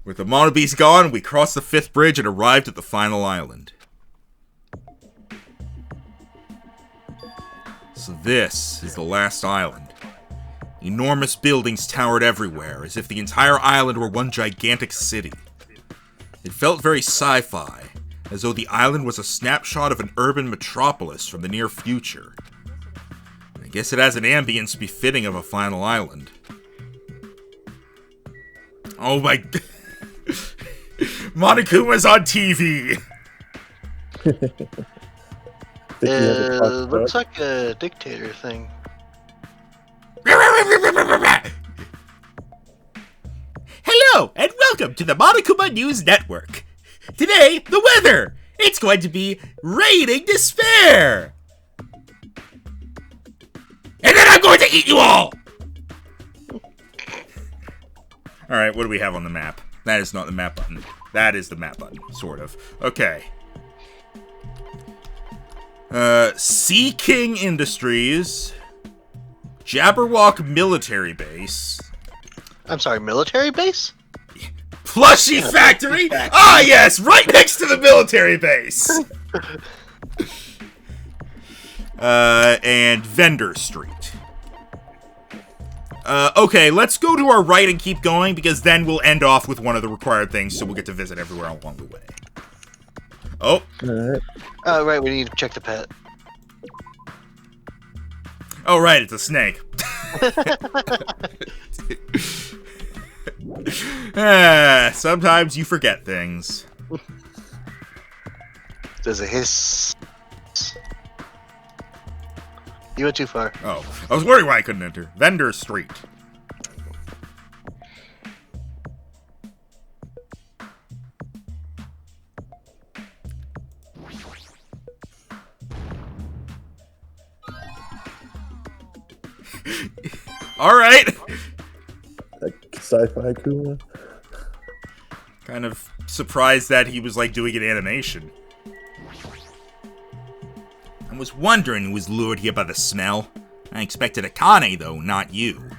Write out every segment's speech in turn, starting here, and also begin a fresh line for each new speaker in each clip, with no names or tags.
With the Monobeast gone, we crossed the 5th bridge and arrived at the final island. So this is the last island. Enormous buildings towered everywhere, as if the entire island were one gigantic city. It felt very sci-fi, as though the island was a snapshot of an urban metropolis from the near future. I guess it has an ambience befitting of a final island. Oh my... Monokuma's on TV!
Looks like a dictator thing.
Hello, and welcome to the Monokuma News Network. Today, the weather! It's going to be raining despair! And then I'm going to eat you all! Alright, what do we have on the map? That is not the map button. That is the map button, sort of. Okay. Sea King Industries. Jabberwock Military Base.
I'm sorry, military base?
Plushie Factory? Ah, yes! Right next to the military base! And Vendor Street. Okay, let's go to our right and keep going, because then we'll end off with one of the required things, so we'll get to visit everywhere along the way. Oh.
Right, we need to check the pet.
Oh, right, it's a snake. Sometimes you forget things.
Does it hiss? You went too far.
Oh, I was worried why I couldn't enter. Vendor Street. All right.
Like sci-fi Kuma.
Kind of surprised that he was like doing an animation. I was wondering who was lured here by the smell. I expected Akane though, not you.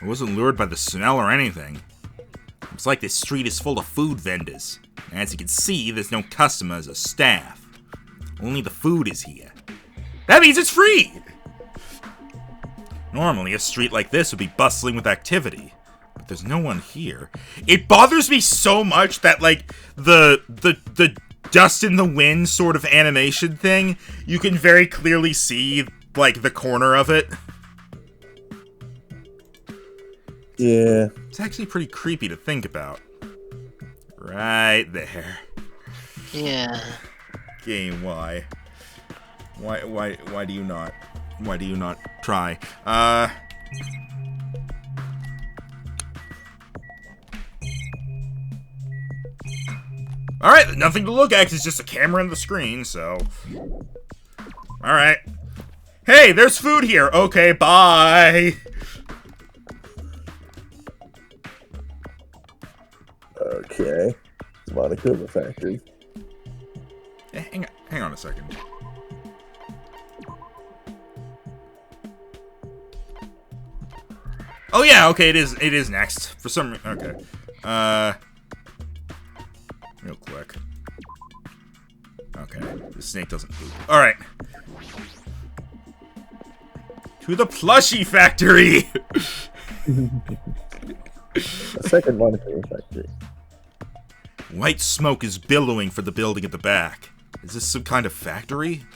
I wasn't lured by the smell or anything. It's like this street is full of food vendors. And as you can see, there's no customers or staff. Only the food is here. That means it's free! Normally, a street like this would be bustling with activity. But there's no one here. It bothers me so much that, like, the dust in the wind sort of animation thing, you can very clearly see, like, the corner of it.
Yeah.
It's actually pretty creepy to think about. Right there.
Yeah.
Game, why? Why do you not? Why do you not try? Alright, nothing to look at, 'cause it's just a camera on the screen, so... Alright. Hey, there's food here! Okay, bye!
Okay. Monokuma Factory.
Hang on a second. Oh yeah, okay, it is next. For some okay. Real quick. Okay, the snake doesn't poop. Alright. To the Plushie Factory!
A second Monokuma Factory.
White smoke is billowing for the building at the back. Is this some kind of factory?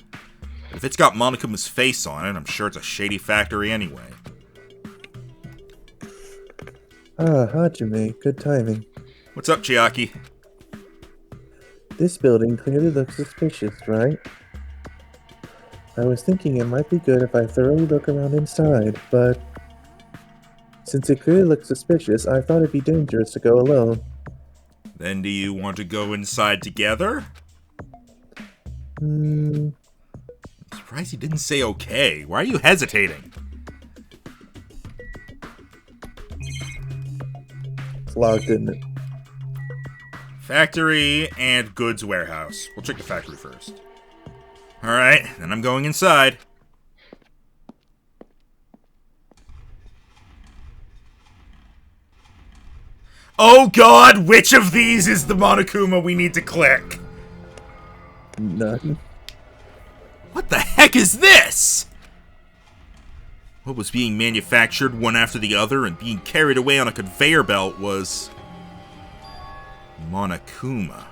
If it's got Monokuma's face on it, I'm sure it's a shady factory anyway.
Ah, Hajime, good timing.
What's up, Chiaki?
This building clearly looks suspicious, right? I was thinking it might be good if I thoroughly look around inside, but... since it clearly looks suspicious, I thought it'd be dangerous to go alone.
Then do you want to go inside together? I'm surprised he didn't say okay. Why are you hesitating?
It's locked, isn't it?
Factory and goods warehouse. We'll check the factory first. Alright, then I'm going inside. Oh god, which of these is the Monokuma we need to click?
None.
What the heck is this? What was being manufactured one after the other and being carried away on a conveyor belt was... Monokuma.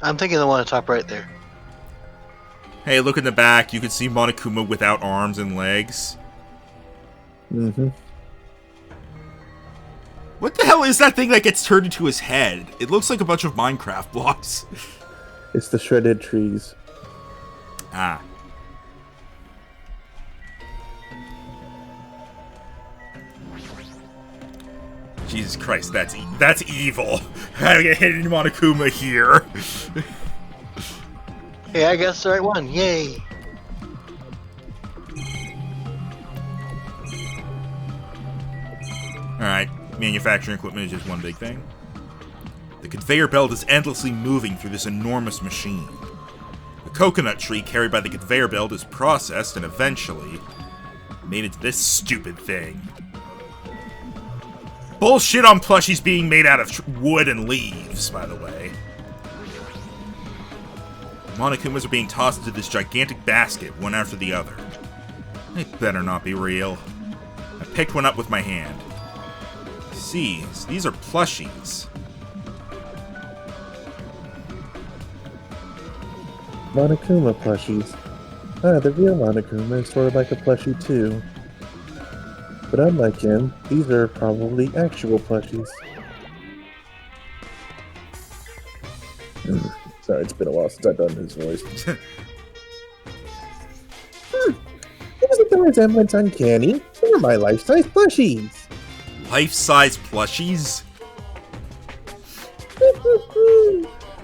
I'm thinking the one on top right there.
Hey, look in the back. You can see Monokuma without arms and legs.
Mm-hmm.
What the hell is that thing that gets turned into his head? It looks like a bunch of Minecraft blocks.
It's the shredded trees.
Ah. Jesus Christ, that's evil. Having a hidden Monokuma here.
Hey, I guess the right one. Yay.
Alright, manufacturing equipment is just one big thing. The conveyor belt is endlessly moving through this enormous machine. The coconut tree carried by the conveyor belt is processed and eventually made into this stupid thing. Bullshit on plushies being made out of wood and leaves, by the way. Monokumas are being tossed into this gigantic basket, one after the other. They better not be real. I picked one up with my hand. See, these are plushies.
Monokuma plushies. Ah, the real Monokuma is sort of like a plushie too. But unlike him, these are probably actual plushies. Sorry, it's been a while since I've done his voice. Isn't the resemblance uncanny? They are my life-size plushies.
Life-size plushies?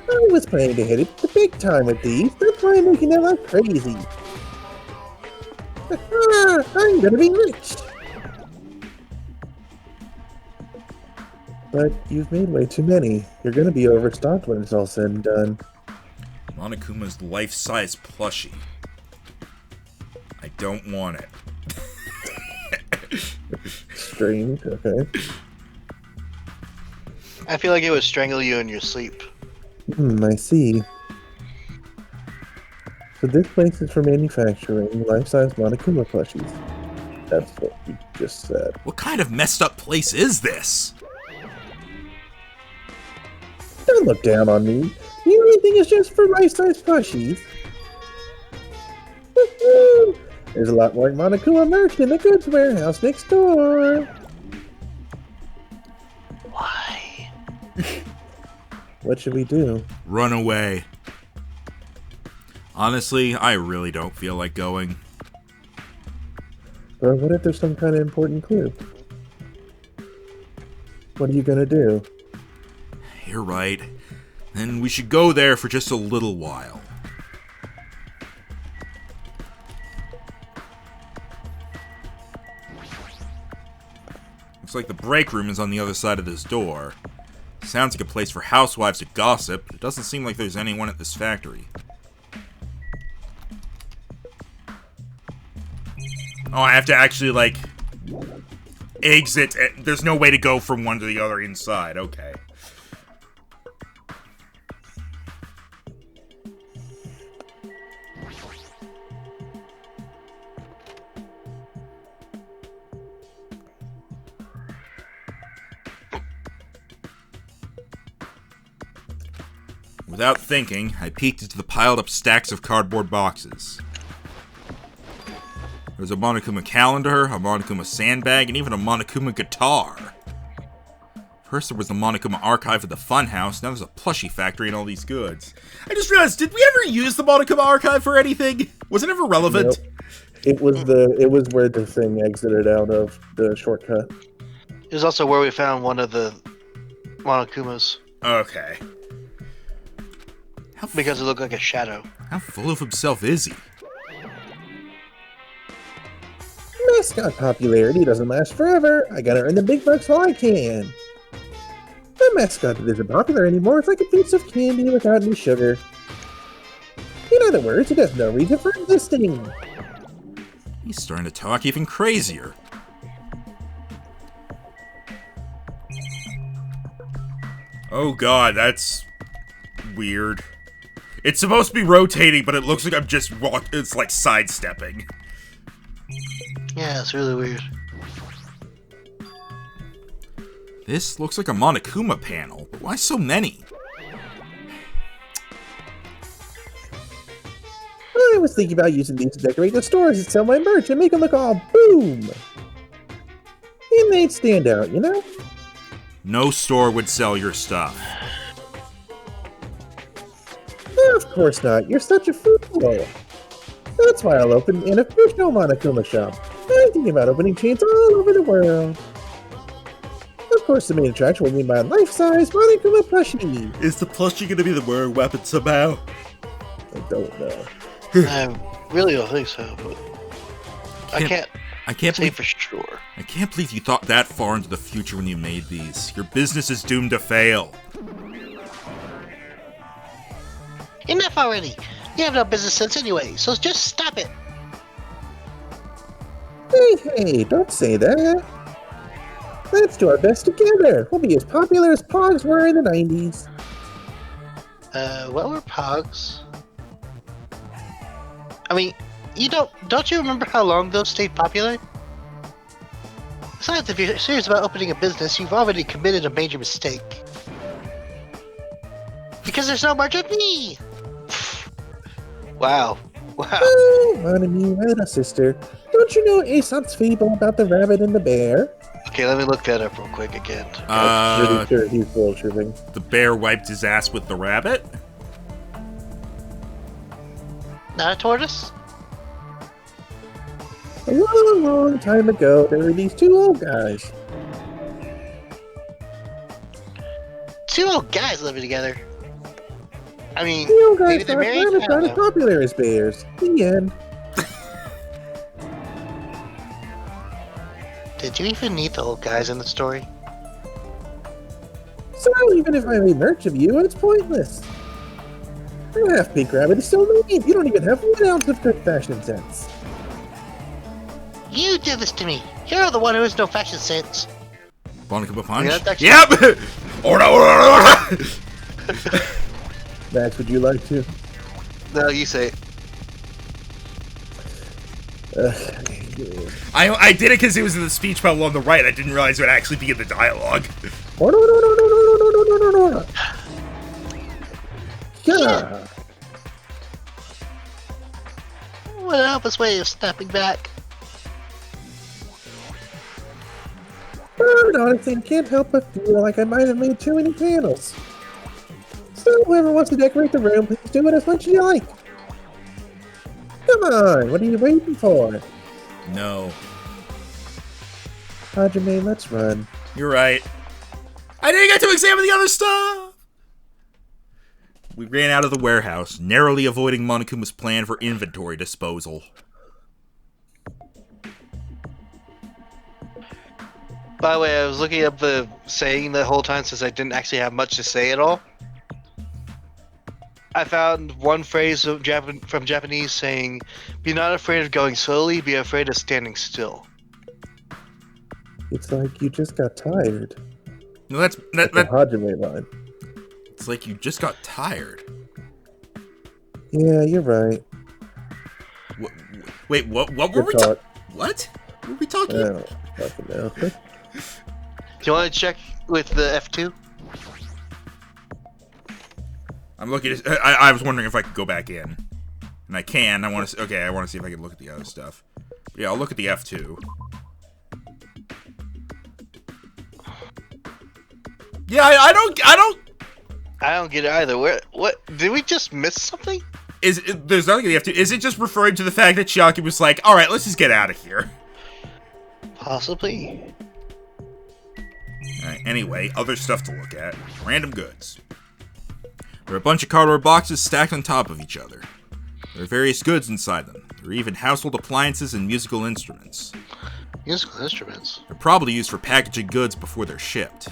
I was planning to hit it the big time with these. That's why I'm making them look crazy. I'm gonna be rich. But you've made way too many. You're gonna be overstocked when it's all said and done.
Monokuma's life-size plushie. I don't want it.
Strange, okay.
I feel like it would strangle you in your sleep.
I see. So this place is for manufacturing life-size Monokuma plushies. That's what you just said.
What kind of messed up place is this?
Don't look down on me. The only thing is just for life-size plushies. Woohoo! There's a lot more Monokuma merch in the goods warehouse next door.
Why?
What should we do?
Run away. Honestly, I really don't feel like going.
Or what if there's some kind of important clue? What are you gonna do?
You're right. Then we should go there for just a little while. Looks like the break room is on the other side of this door. Sounds like a place for housewives to gossip, but it doesn't seem like there's anyone at this factory. Oh, I have to actually, like, exit. There's no way to go from one to the other inside. Okay. Without thinking, I peeked into the piled up stacks of cardboard boxes. There's a Monokuma calendar, a Monokuma sandbag, and even a Monokuma guitar. First there was the Monokuma archive at the funhouse, now there's a plushie factory and all these goods. I just realized, did we ever use the Monokuma archive for anything? Was it ever relevant?
Nope. It was where the thing exited out of the shortcut.
It was also where we found one of the Monokumas.
Okay.
Because it looked like a shadow.
How full of himself is he?
Mascot popularity doesn't last forever. I gotta earn the big bucks while I can. The mascot that isn't popular anymore is like a piece of candy without any sugar. In other words, it has no reason for existing.
He's starting to talk even crazier. Oh god, that's weird. It's supposed to be rotating, but it looks like I'm just it's like sidestepping.
Yeah, it's really weird.
This looks like a Monokuma panel, but why so many?
I was thinking about using these to decorate the stores and sell my merch and make them look all boom. And they'd stand out, you know?
No store would sell your stuff.
Of course not. You're such a fool. That's why I'll open an official Monokuma shop. I'm thinking about opening chains all over the world. Of course, the main attraction will be my life-size Monokuma plushie.
Is the plushie gonna be the murder weapon somehow?
I don't know.
I really don't think so, but I can't say
believe
for sure.
I can't believe you thought that far into the future when you made these. Your business is doomed to fail.
Enough already! You have no business sense anyway, so just stop it!
Hey, don't say that. Let's do our best together. We'll be as popular as Pogs were in the 90s.
What were Pogs? I mean, don't you remember how long those stayed popular? Besides, if you're serious about opening a business, you've already committed a major mistake. Because there's no merch with me! Wow.
Oh, Monami, little sister. Don't you know Aesop's fable about the rabbit and the bear?
Okay, let me look that up real quick again.
I'm pretty sure he's bullshitting.
The bear wiped his ass with the rabbit?
Not a tortoise?
A long, long time ago, there were these two old guys.
Two old guys living together. I mean,
The old guys
maybe they're
thought
married?
rabbits
I don't
not as
know.
popular as bears. The end.
Did you even meet the old guys in the story?
So even if I made merch of you, it's pointless. A half-baked rabbit is so mean. You don't even have 1 ounce of good fashion sense.
You did this to me! You're the one who has no fashion sense!
Monokuma punch?
Yeah, that's actually-
Yep! Oh no!
Max, would you like to?
No, you say it.
I did it because it was in the speech bubble on the right. I didn't realize it would actually be in the dialogue.
Oh, no. Yeah.
What a helpless way of snapping back.
But honestly, I can't help but feel like I might have made too many panels. So whoever wants to decorate the room, please do it as much as you like. Come on, what are you waiting for?
No.
Hajime, let's run.
You're right. I didn't get to examine the other stuff! We ran out of the warehouse, narrowly avoiding Monokuma's plan for inventory disposal.
By the way, I was looking up the saying the whole time since I didn't actually have much to say at all. I found one phrase from Japanese saying, "Be not afraid of going slowly, be afraid of standing still."
It's like you just got tired.
No, that's
The Hajime line.
it's like you just got tired.
Yeah, you're right.
Wait, what were
Good
we
talk.
What? What were we talking
I
about?
don't fucking know.
Do you want to check with the F2?
I'm looking. I was wondering if I could go back in, and I can. I want to. Okay, I want to see if I can look at the other stuff. Yeah, I'll look at the F2. Yeah, I don't.
get it either. What? Did we just miss something?
There's nothing in the F2. Is it just referring to the fact that Chiaki was like, all right, let's just get out of here?
Possibly.
All right. Anyway, other stuff to look at. Random goods. There are a bunch of cardboard boxes stacked on top of each other. There are various goods inside them. There are even household appliances and musical instruments.
Musical instruments.
They're probably used for packaging goods before they're shipped.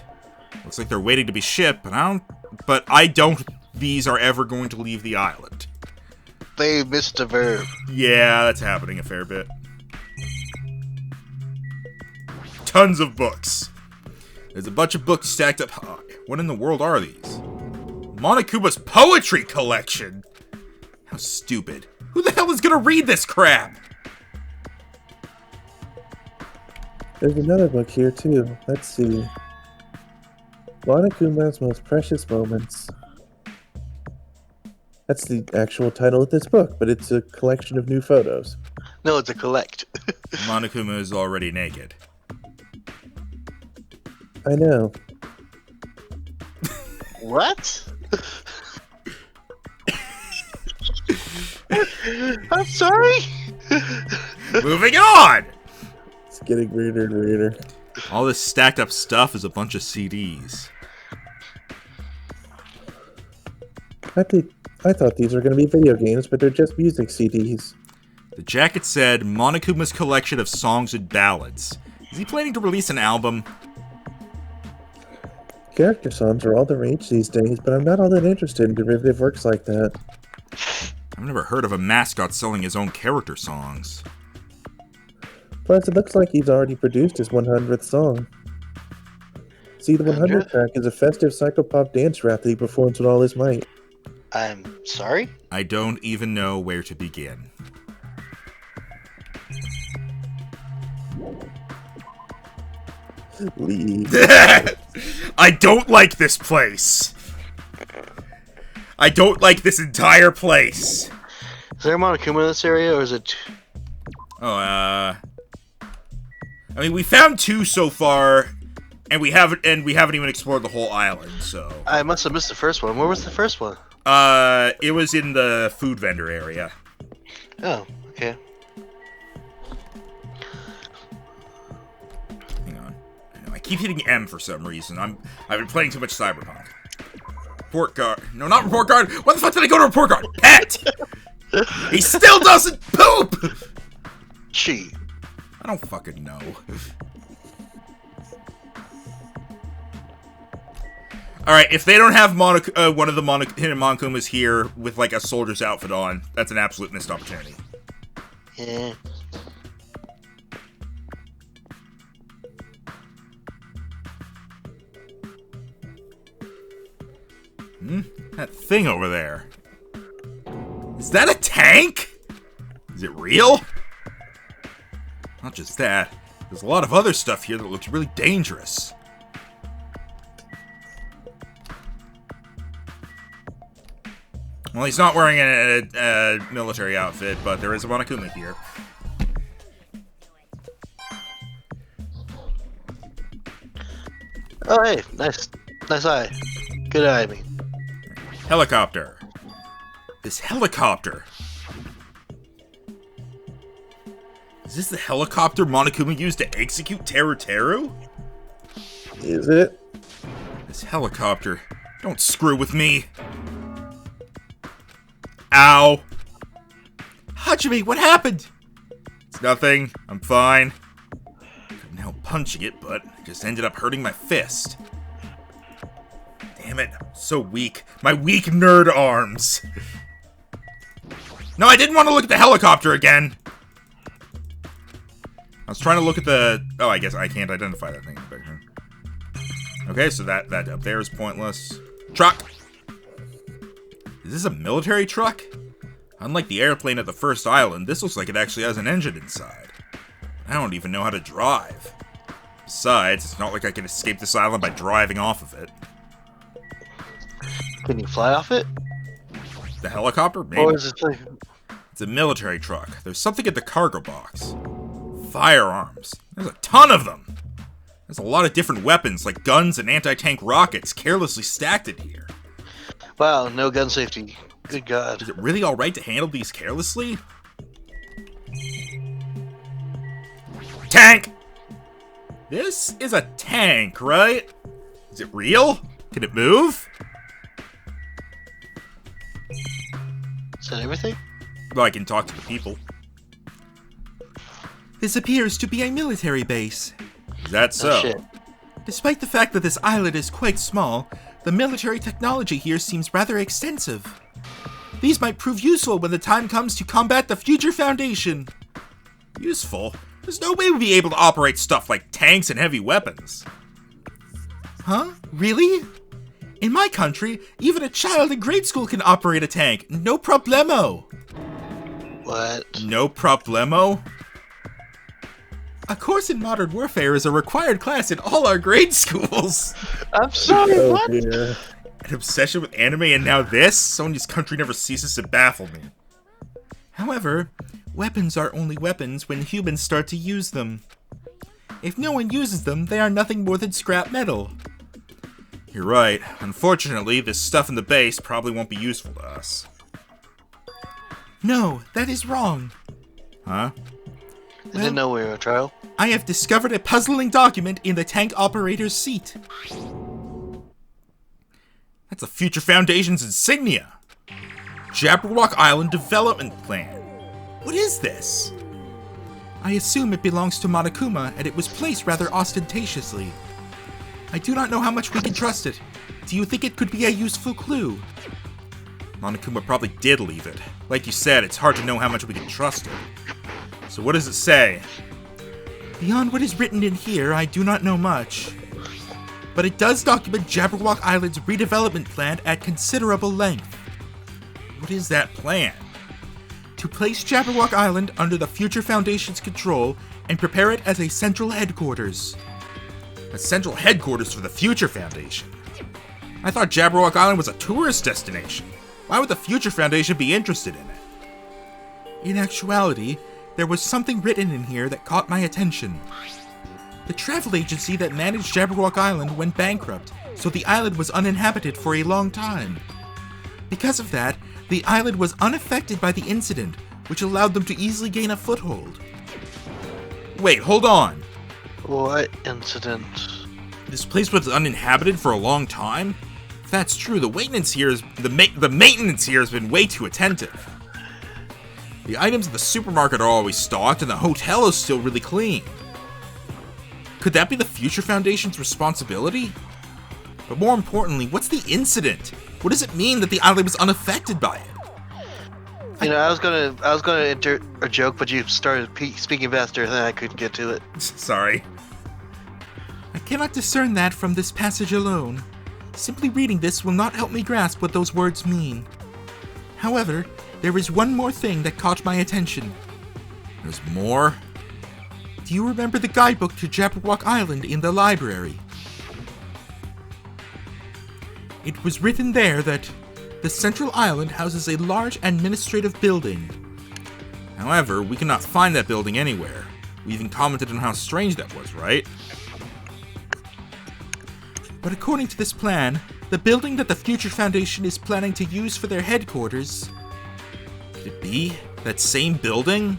Looks like they're waiting to be shipped, but I don't these are ever going to leave the island.
They missed a verb.
Yeah, that's happening a fair bit. Tons of books. There's a bunch of books stacked up high. What in the world are these? Monokuma's poetry collection? How stupid. Who the hell is gonna read this crap?
There's another book here, too. Let's see. Monokuma's Most Precious Moments. That's the actual title of this book, but it's a collection of new photos.
No, it's a collect.
Monokuma is already naked.
I know.
What? I'm sorry.
Moving on!
It's getting weirder and weirder.
All this stacked up stuff is a bunch of CDs.
I thought these were going to be video games, but they're just music CDs.
The jacket said, Monokuma's collection of songs and ballads. Is he planning to release an album?
Character songs are all the rage these days, but I'm not all that interested in derivative works like that.
I've never heard of a mascot selling his own character songs.
Plus, it looks like he's already produced his 100th song. See, the 100th track is a festive psychopop dance rap that he performs with all his might.
I'm sorry?
I don't even know where to begin.
Leave.
I don't like this place. I don't like this entire place.
Is there a Monokuma in this area, or is it...
Oh, I mean, we found 2 so far, and we haven't even explored the whole island, so...
I must have missed the first one. Where was the first one?
It was in the food vendor area.
Oh, okay.
Hang on. I keep hitting M for some reason. I've been playing too much Cyberpunk. Report card. No, not report card. What the fuck did I go to report card? Pet! He still doesn't poop!
Gee.
I don't fucking know. Alright, if they don't have one of the hidden Monokumas here with, like, a soldier's outfit on, that's an absolute missed opportunity.
Yeah.
That thing over there. Is that a tank? Is it real? Not just that. There's a lot of other stuff here that looks really dangerous. Well, he's not wearing a military outfit, but there is a Monokuma here.
Oh, hey, nice eye. Good eye, I mean.
Helicopter. This helicopter. Is this the helicopter Monokuma used to execute Teru?
Is it?
This helicopter. Don't screw with me. Ow. Hajime, what happened? It's nothing. I'm fine. Couldn't help punching it, but I just ended up hurting my fist. Damn it. I'm so weak. My weak nerd arms. No, I didn't want to look at the helicopter again. I was trying to look at the... Oh, I guess I can't identify that thing. Okay, so that up there is pointless. Truck! Is this a military truck? Unlike the airplane at the first island, this looks like it actually has an engine inside. I don't even know how to drive. Besides, it's not like I can escape this island by driving off of it.
Can you fly off it?
The helicopter? Maybe.
Or is it like...
It's a military truck. There's something in the cargo box. Firearms. There's a ton of them. There's a lot of different weapons, like guns and anti-tank rockets, carelessly stacked in here.
Wow, no gun safety. Good God.
Is it really alright to handle these carelessly? Tank! This is a tank, right? Is it real? Can it move?
Is that everything?
Well, I can talk to the people. This appears to be a military base. Is that so?
Oh, shit.
Despite the fact that this island is quite small, the military technology here seems rather extensive. These might prove useful when the time comes to combat the future Foundation. Useful? There's no way we'd be able to operate stuff like tanks and heavy weapons. Huh? Really? In my country, even a child in grade school can operate a tank. No problemo.
What?
No problemo? A course in modern warfare is a required class in all our grade schools.
I'm sorry,
Oh
what?
dear.
An obsession with anime and now this? Sonya's country never ceases to baffle me. However, weapons are only weapons when humans start to use them. If no one uses them, they are nothing more than scrap metal. You're right. Unfortunately, this stuff in the base probably won't be useful to us. No, that is wrong. Huh?
I didn't know we were a trial.
I have discovered a puzzling document in the tank operator's seat. That's the Future Foundation's insignia. Jabberwock Island Development Plan. What is this? I assume it belongs to Monokuma, and it was placed rather ostentatiously. I do not know how much we can trust it. Do you think it could be a useful clue? Monokuma probably did leave it. Like you said, it's hard to know how much we can trust it. So what does it say? Beyond what is written in here, I do not know much. But it does document Jabberwock Island's redevelopment plan at considerable length. What is that plan? To place Jabberwock Island under the Future Foundation's control and prepare it as a central headquarters. A central headquarters for the Future Foundation? I thought Jabberwock Island was a tourist destination. Why would the Future Foundation be interested in it? In actuality, there was something written in here that caught my attention. The travel agency that managed Jabberwock Island went bankrupt, so the island was uninhabited for a long time. Because of that, the island was unaffected by the incident, which allowed them to easily gain a foothold. Wait, hold on.
What incident?
This place was uninhabited for a long time? If that's true, the maintenance here has been way too attentive. The items in the supermarket are always stocked, and the hotel is still really clean. Could that be the Future Foundation's responsibility? But more importantly, what's the incident? What does it mean that the island was unaffected by it?
You know, I was gonna enter a joke, but you started speaking faster than I could get to it.
Sorry. I cannot discern that from this passage alone. Simply reading this will not help me grasp what those words mean. However, there is one more thing that caught my attention. There's more? Do you remember the guidebook to Jabberwock Island in the library? It was written there that the central island houses a large administrative building. However, we cannot find that building anywhere. We even commented on how strange that was, right? But according to this plan, the building that the Future Foundation is planning to use for their headquarters... Could it be that same building?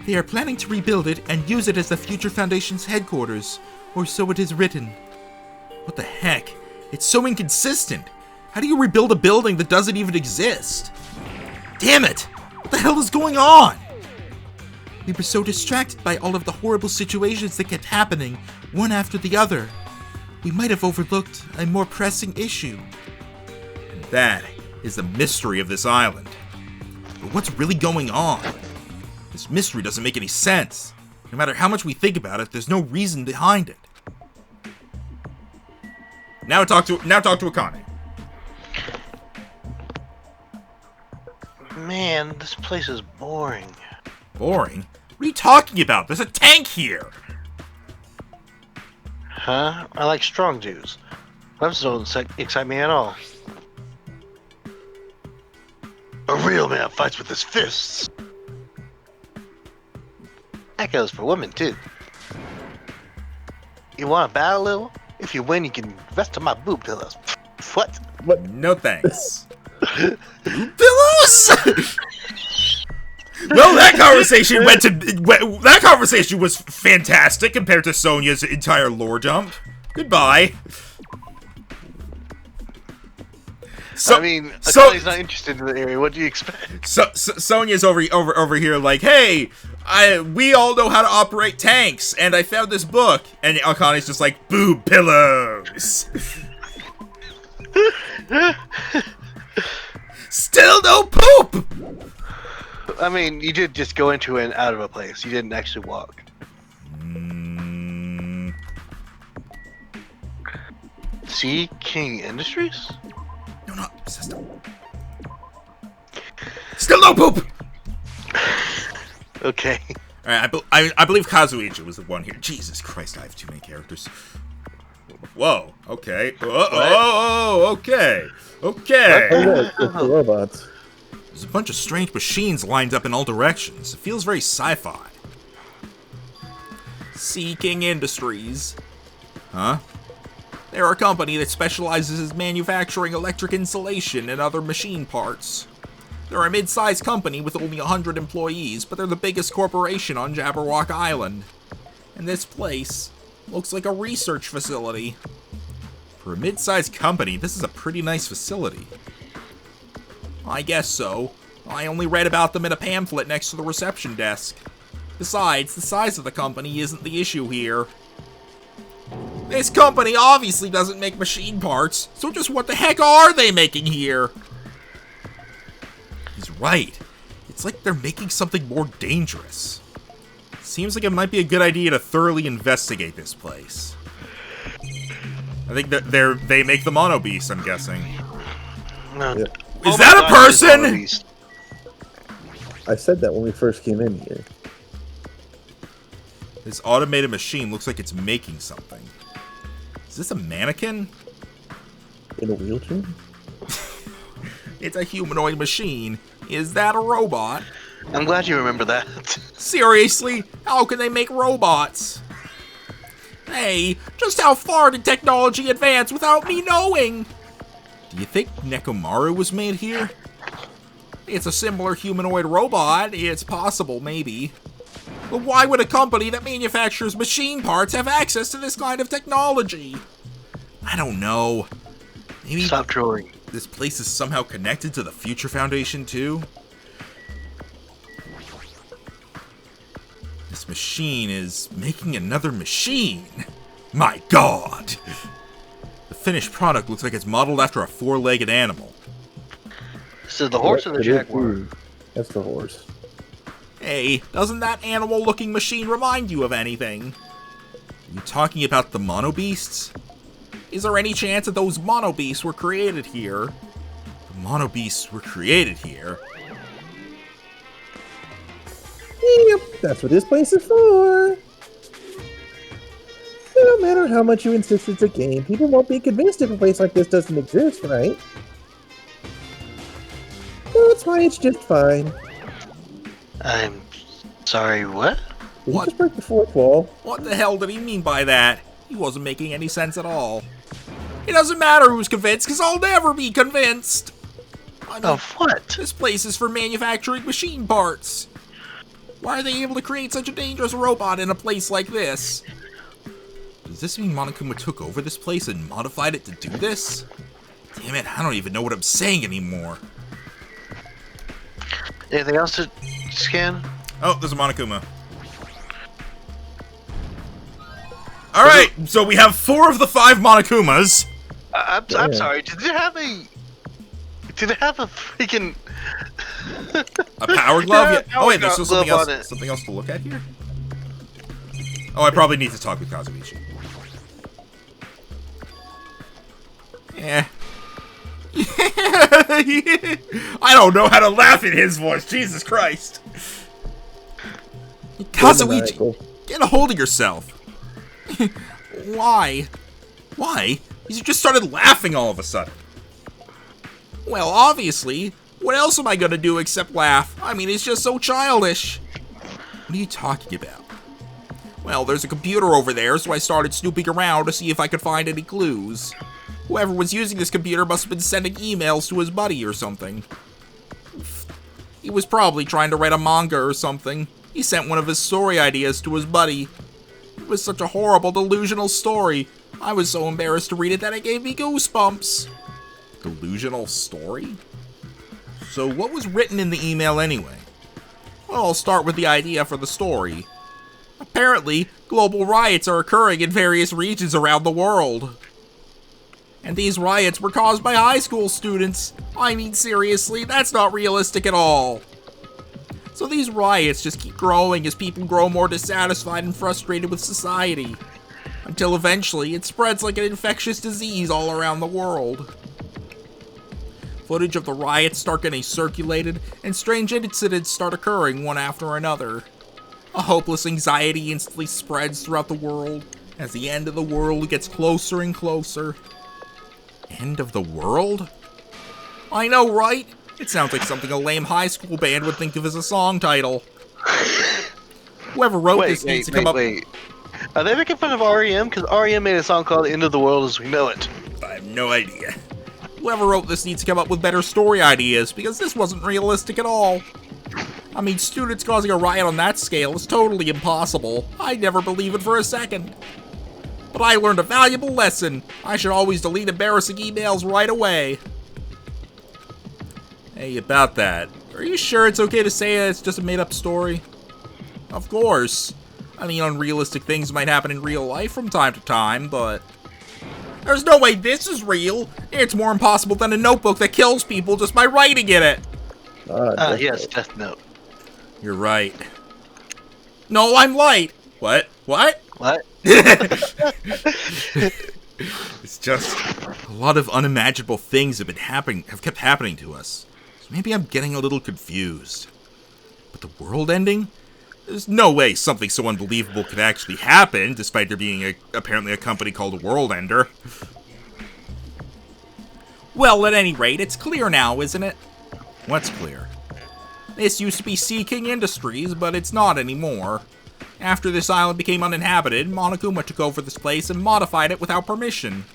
They are planning to rebuild it and use it as the Future Foundation's headquarters, or so it is written. What the heck? It's so inconsistent. How do you rebuild a building that doesn't even exist? Damn it! What the hell is going on? We were so distracted by all of the horrible situations that kept happening, one after the other. We might have overlooked a more pressing issue. And that is the mystery of this island. But what's really going on? This mystery doesn't make any sense. No matter how much we think about it, there's no reason behind it. Now talk to Akane.
Man, this place is boring.
Boring? What are you talking about? There's a tank here!
Huh? I like strong dudes. Weapons don't excite me at all. A real man fights with his fists. That goes for women, too. You want to battle a little? If you win, you can rest on my boob pillows. What?
No thanks. Boob pillows? Well, that conversation was fantastic compared to Sonya's entire lore dump. Goodbye.
Akane's not interested in the area. What do you expect?
Sonya's over here like, hey, we all know how to operate tanks, and I found this book. And Akane's just like, boob pillows. Still no poop!
I mean, you did just go into and out of a place. You didn't actually walk. Sea King Industries?
No, no, still no poop!
Okay.
Alright, I believe Kazuichi was the one here. Jesus Christ, I have too many characters. Whoa, okay. Okay. Okay.
Oh, look, it's the robots.
There's a bunch of strange machines lined up in all directions. It feels very sci-fi. Sea King Industries. Huh? They're a company that specializes in manufacturing electric insulation and other machine parts. They're a mid-sized company with only 100 employees, but they're the biggest corporation on Jabberwock Island. And this place looks like a research facility. For a mid-sized company, this is a pretty nice facility. I guess so. I only read about them in a pamphlet next to the reception desk. Besides, the size of the company isn't the issue here. This company obviously doesn't make machine parts, so just what the heck are they making here? He's right. It's like they're making something more dangerous. Seems like it might be a good idea to thoroughly investigate this place. I think that they make the Mono Beast, I'm guessing.
No.
Yep.
Is that a person?
I said that when we first came in here.
This automated machine looks like it's making something. Is this a mannequin?
In a wheelchair?
It's a humanoid machine. Is that a robot?
I'm glad you remember that.
Seriously? How can they make robots? Hey, just how far did technology advance without me knowing? Do you think Nekomaru was made here? It's a similar humanoid robot. It's possible, maybe. But why would a company that manufactures machine parts have access to this kind of technology? I don't know. Maybe
Stop trolling.
this place is somehow connected to the Future Foundation, too? This machine is making another machine. My god! The finished product looks like it's modeled after a four-legged animal.
This is the horse or the
What could it
jaguar?
be? That's the horse.
Hey, doesn't that animal-looking machine remind you of anything? Are you talking about the Mono Beasts? Is there any chance that those Mono Beasts were created here? The Mono Beasts were created here?
Yep, that's what this place is for. No matter how much you insist it's a game, people won't be convinced if a place like this doesn't exist, right? That's why it's just fine.
I'm sorry, what?
Did
What?
you just break the fourth wall?
What the hell did he mean by that? He wasn't making any sense at all. It doesn't matter who's convinced, because I'll never be convinced! I mean,
Of what?
this place is for manufacturing machine parts. Why are they able to create such a dangerous robot in a place like this? Does this mean Monokuma took over this place and modified it to do this? Damn it, I don't even know what I'm saying anymore.
Anything else to scan?
Oh, there's a Monokuma. Alright, so we have 4 of the 5 Monokumas.
I'm
Damn.
sorry. Did it have a? Did it have a freaking?
A power glove? Yeah.
Power
Oh wait, there's still something
glove
else.
on it.
Something else to look at here. Oh, I probably need to talk with Kazuichi. Yeah. I don't know how to laugh at his voice. Jesus Christ. Kazuichi,
Maniacal.
get a hold of yourself. Why? Why? You just started laughing all of a sudden. Well, obviously. What else am I gonna do except laugh? I mean, it's just so childish. What are you talking about? Well, there's a computer over there, so I started snooping around to see if I could find any clues. Whoever was using this computer must have been sending emails to his buddy or something. He was probably trying to write a manga or something. He sent one of his story ideas to his buddy. It was such a horrible, delusional story. I was so embarrassed to read it that it gave me goosebumps. Delusional story? So what was written in the email anyway? Well, I'll start with the idea for the story. Apparently, global riots are occurring in various regions around the world. And these riots were caused by high school students. I mean, seriously, that's not realistic at all. So these riots just keep growing as people grow more dissatisfied and frustrated with society. until eventually it spreads like an infectious disease all around the world. Footage of the riots start getting circulated, and strange incidents start occurring one after another. A hopeless anxiety instantly spreads throughout the world as the end of the world gets closer and closer. End of the world? I know, right? It sounds like something a lame high school band would think of as a song title. Whoever wrote this needs to come up...
Wait. Are they making fun of REM? Because REM made a song called End of the World as We Know It.
I have no idea. Whoever wrote this needs to come up with better story ideas, because this wasn't realistic at all. I mean, students causing a riot on that scale is totally impossible. I'd never believe it for a second. But I learned a valuable lesson. I should always delete embarrassing emails right away. Hey, about that, are you sure it's okay to say it's just a made-up story? Of course. I mean, unrealistic things might happen in real life from time to time, but... There's no way this is real! It's more impossible than a notebook that kills people just by writing in it!
Yes, Death Note.
You're right. No, I'm light! What? What?
What?
It's just... a lot of unimaginable things have kept happening to us. So maybe I'm getting a little confused. But the world ending? There's no way something so unbelievable could actually happen, despite there being apparently a company called World Ender. Well, at any rate, it's clear now, isn't it? What's clear? This used to be Sea King Industries, but it's not anymore. After this island became uninhabited, Monokuma took over this place and modified it without permission.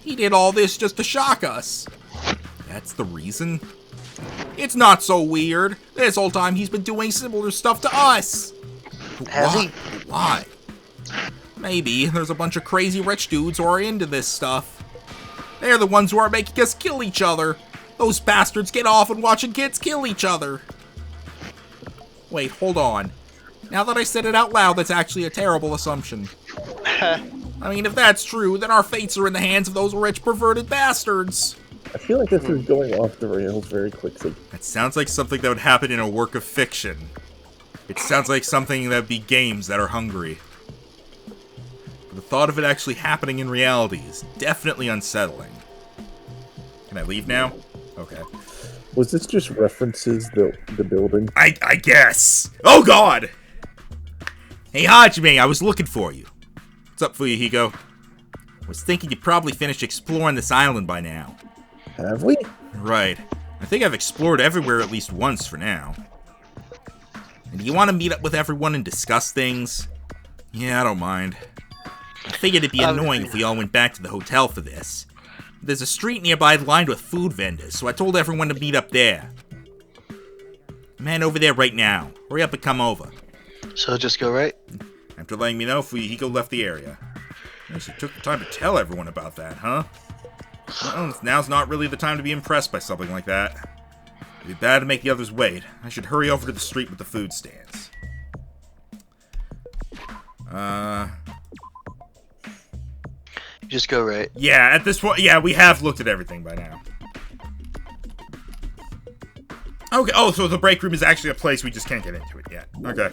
He did all this just to shock us. That's the reason? It's not so weird. This whole time he's been doing similar stuff to us.
Has he?
Why? Maybe there's a bunch of crazy rich dudes who are into this stuff. They're the ones who are making us kill each other. Those bastards get off on watching kids kill each other. Wait, hold on. Now that I said it out loud, that's actually a terrible assumption. I mean, if that's true, then our fates are in the hands of those rich perverted bastards.
I feel like this is going off the rails very quickly.
That sounds like something that would happen in a work of fiction. It sounds like something that would be games that are hungry. But the thought of it actually happening in reality is definitely unsettling. Can I leave now? Okay.
Was this just references the building?
I guess. Oh god! Hey Hajime, I was looking for you. What's up, Fuyuhiko? I was thinking you'd probably finished exploring this island by now.
Have we?
Right. I think I've explored everywhere at least once for now. And do you want to meet up with everyone and discuss things? Yeah, I don't mind. I figured it'd be annoying if we all went back to the hotel for this. There's a street nearby lined with food vendors, so I told everyone to meet up there. I'm heading over there right now. Hurry up and come over.
So just go right?
After letting me know, Fuyuhiko left the area. Guess you took the time to tell everyone about that, huh? Well, now's not really the time to be impressed by something like that. It'd be bad to make the others wait. I should hurry over to the street with the food stands.
Just go right.
Yeah, at this point, yeah, we have looked at everything by now. Okay, oh, so the break room is actually a place, we just can't get into it yet. Okay.